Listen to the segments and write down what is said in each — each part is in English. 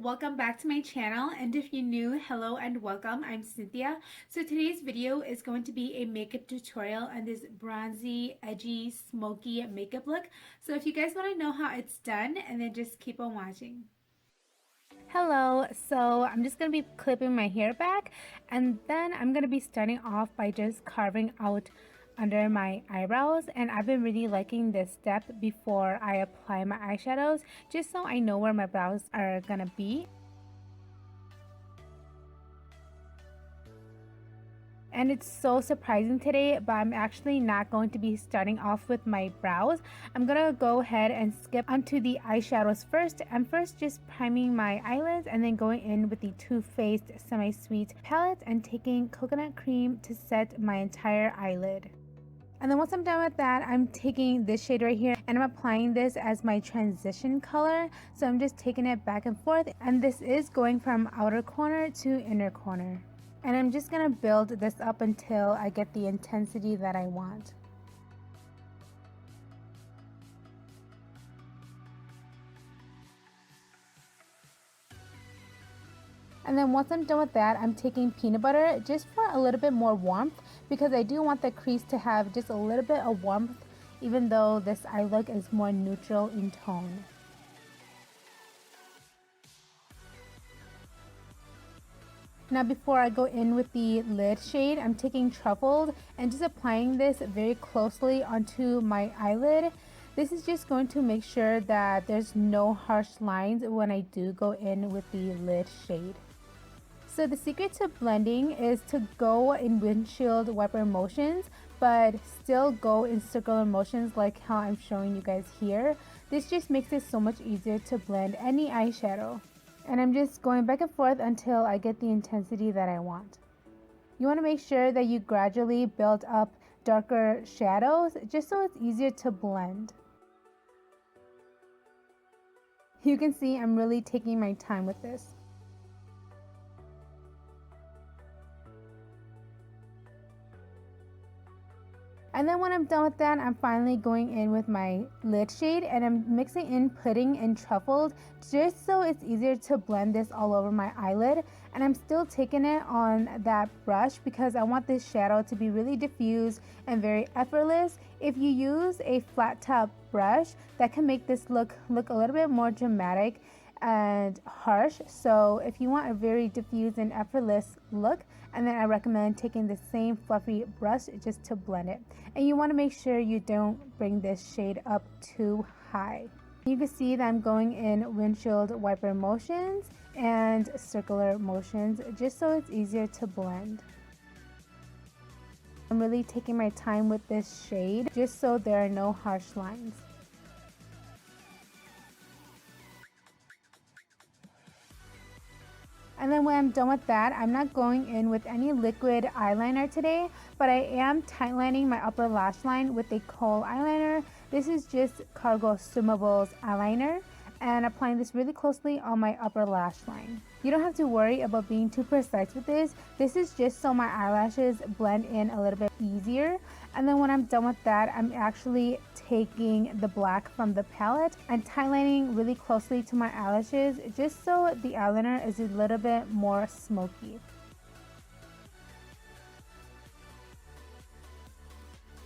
welcome back to my channel, and if you're new, hello and welcome. I'm Cynthia. So today's video is going to be a makeup tutorial on this bronzy, edgy, smoky makeup look. So if you guys want to know how it's done, and then just keep on watching. Hello, so I'm just going to be clipping my hair back, and then I'm going to be starting off by just carving out under my eyebrows, and I've been really liking this step before I apply my eyeshadows, just so I know where my brows are gonna be. And it's so surprising today, but I'm actually not going to be starting off with my brows. I'm gonna go ahead and skip onto the eyeshadows first. I'm first just priming my eyelids and then going in with the Too Faced Semi-Sweet palette and taking coconut cream to set my entire eyelid. And then once I'm done with that, I'm taking this shade right here and I'm applying this as my transition color. So I'm just taking it back and forth, and this is going from outer corner to inner corner. And I'm just gonna build this up until I get the intensity that I want. And then once I'm done with that, I'm taking peanut butter just for a little bit more warmth, because I do want the crease to have just a little bit of warmth, even though this eye look is more neutral in tone. Now before I go in with the lid shade, I'm taking Truffled and just applying this very closely onto my eyelid. This is just going to make sure that there's no harsh lines when I do go in with the lid shade. So the secret to blending is to go in windshield wiper motions, but still go in circular motions like how I'm showing you guys here. This just makes it so much easier to blend any eyeshadow. And I'm just going back and forth until I get the intensity that I want. You want to make sure that you gradually build up darker shadows just so it's easier to blend. You can see I'm really taking my time with this. And then when I'm done with that, I'm finally going in with my lid shade and I'm mixing in Pudding and Truffled just so it's easier to blend this all over my eyelid. And I'm still taking it on that brush because I want this shadow to be really diffuse and very effortless. If you use a flat top brush, that can make this look a little bit more dramatic and harsh. So if you want a very diffuse and effortless look, and then I recommend taking the same fluffy brush just to blend it. And you want to make sure you don't bring this shade up too high. You can see that I'm going in windshield wiper motions and circular motions just so it's easier to blend. I'm really taking my time with this shade just so there are no harsh lines. And then when I'm done with that, I'm not going in with any liquid eyeliner today, but I am tightlining my upper lash line with a kohl eyeliner. This is just Cargo Swimables eyeliner, and applying this really closely on my upper lash line. You don't have to worry about being too precise with this. This is just so my eyelashes blend in a little bit easier. And then when I'm done with that, I'm actually taking the black from the palette and tightlining really closely to my eyelashes just so the eyeliner is a little bit more smoky.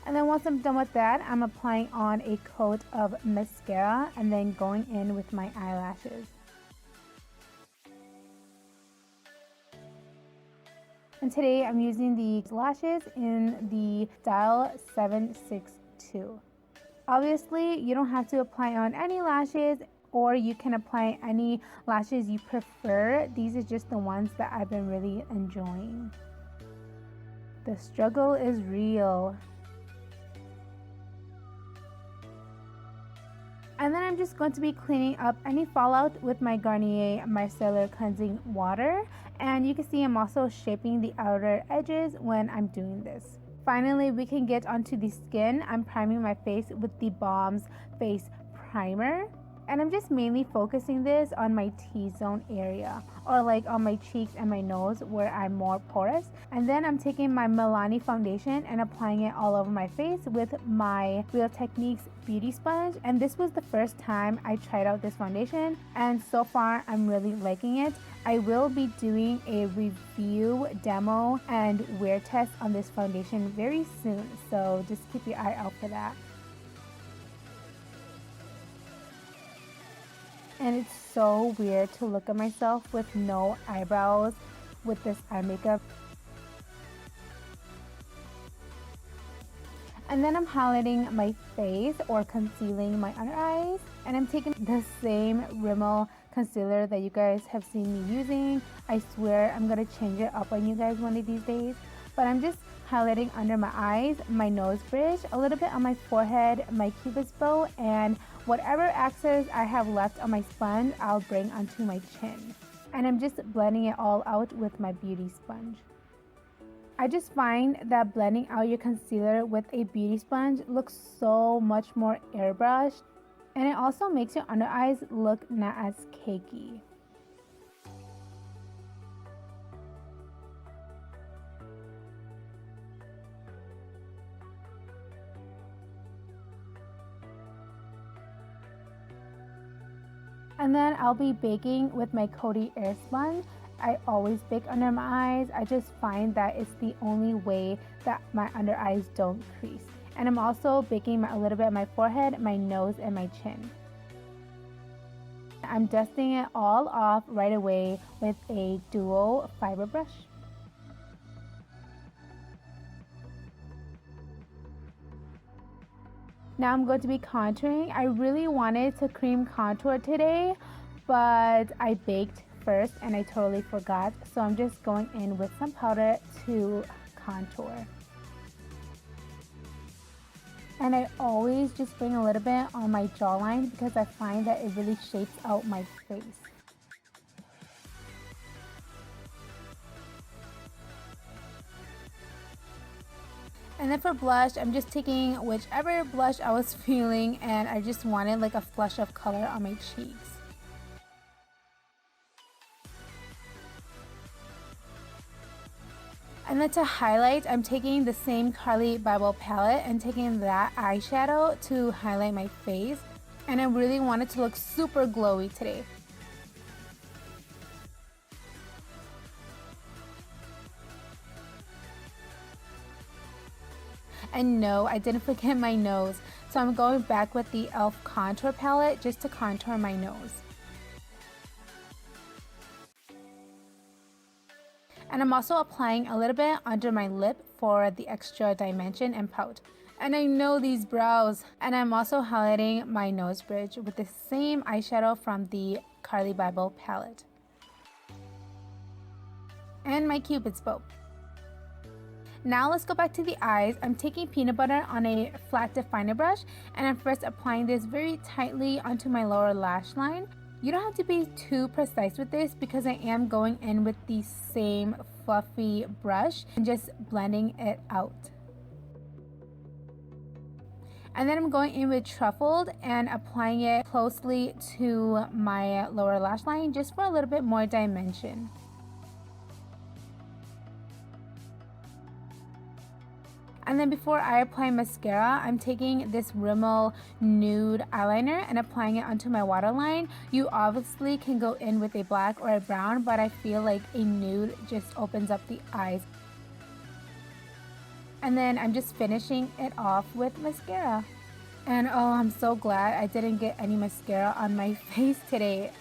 And then once I'm done with that, I'm applying on a coat of mascara and then going in with my eyelashes. And today I'm using the lashes in the style 762. Obviously, you don't have to apply on any lashes, or you can apply any lashes you prefer. These are just the ones that I've been really enjoying. The struggle is real. And then I'm just going to be cleaning up any fallout with my Garnier Micellar Cleansing Water. And you can see I'm also shaping the outer edges when I'm doing this. Finally, we can get onto the skin. I'm priming my face with the Bomb's Face Primer. And I'm just mainly focusing this on my T-zone area, or like on my cheeks and my nose where I'm more porous. And then I'm taking my Milani foundation and applying it all over my face with my Real Techniques beauty sponge. And this was the first time I tried out this foundation, and so far I'm really liking it. I will be doing a review, demo, and wear test on this foundation very soon, so just keep your eye out for that. And it's so weird to look at myself with no eyebrows with this eye makeup. And then I'm highlighting my face or concealing my under eyes. And I'm taking the same Rimmel concealer that you guys have seen me using. I swear I'm gonna change it up on you guys one of these days. But I'm just highlighting under my eyes, my nose bridge, a little bit on my forehead, my cupid's bow, and whatever excess I have left on my sponge, I'll bring onto my chin. And I'm just blending it all out with my beauty sponge. I just find that blending out your concealer with a beauty sponge looks so much more airbrushed, and it also makes your under eyes look not as cakey. And then I'll be baking with my Coty Air Sponge. I always bake under my eyes. I just find that it's the only way that my under eyes don't crease. And I'm also baking a little bit on my forehead, my nose, and my chin. I'm dusting it all off right away with a duo fiber brush. Now I'm going to be contouring. I really wanted to cream contour today, but I baked first and I totally forgot. So I'm just going in with some powder to contour. And I always just bring a little bit on my jawline because I find that it really shapes out my face. And then for blush, I'm just taking whichever blush I was feeling, and I just wanted like a flush of color on my cheeks. And then to highlight, I'm taking the same Carli Bible palette and taking that eyeshadow to highlight my face. And I really wanted to look super glowy today. And no, I didn't forget my nose. So I'm going back with the e.l.f. contour palette just to contour my nose. And I'm also applying a little bit under my lip for the extra dimension and pout. And I know these brows. And I'm also highlighting my nose bridge with the same eyeshadow from the Carli Bible palette. And my Cupid's bow. Now let's go back to the eyes. I'm taking peanut butter on a flat definer brush, and I'm first applying this very tightly onto my lower lash line. You don't have to be too precise with this because I am going in with the same fluffy brush and just blending it out. And then I'm going in with truffled and applying it closely to my lower lash line just for a little bit more dimension. And then before I apply mascara, I'm taking this Rimmel nude eyeliner and applying it onto my waterline. You obviously can go in with a black or a brown, but I feel like a nude just opens up the eyes. And then I'm just finishing it off with mascara. And oh, I'm so glad I didn't get any mascara on my face today.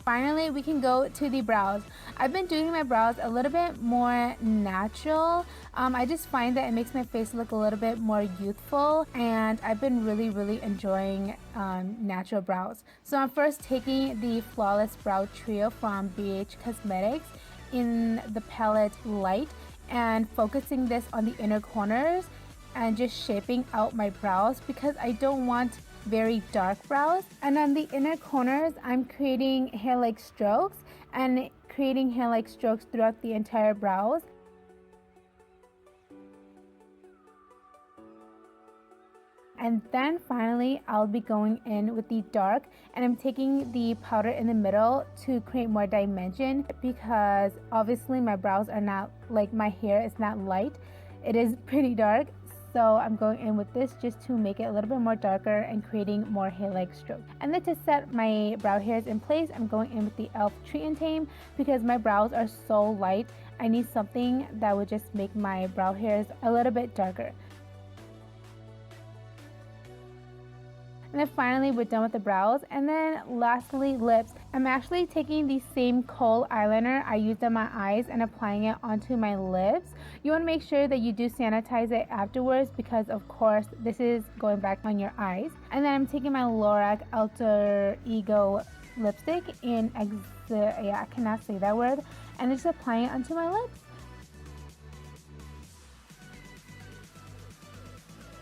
Finally, we can go to the brows. I've been doing my brows a little bit more natural. I just find that it makes my face look a little bit more youthful, and I've been really enjoying natural brows. So I'm first taking the Flawless Brow Trio from BH Cosmetics in the palette Light and focusing this on the inner corners and just shaping out my brows because I don't want very dark brows. And on the inner corners, I'm creating hair-like strokes and creating hair-like strokes throughout the entire brows. And then finally, I'll be going in with the dark, and I'm taking the powder in the middle to create more dimension, because obviously my brows are not, like, my hair is not light. It is pretty dark. So I'm going in with this just to make it a little bit more darker and creating more hair-like strokes. And then to set my brow hairs in place, I'm going in with the e.l.f. Treat and Tame, because my brows are so light. I need something that would just make my brow hairs a little bit darker. And then finally, we're done with the brows. And then lastly, lips. I'm actually taking the same kohl eyeliner I used on my eyes and applying it onto my lips. You want to make sure that you do sanitize it afterwards, because of course this is going back on your eyes. And then I'm taking my Lorac Alter Ego lipstick in I cannot say that word, and just applying it onto my lips.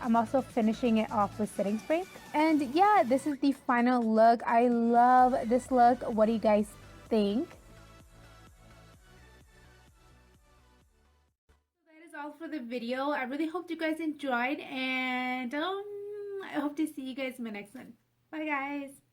I'm also finishing it off with setting spray. And yeah, this is the final look. I love this look. What do you guys think? That is all for the video. I really hope you guys enjoyed, and I hope to see you guys in my next one. Bye guys.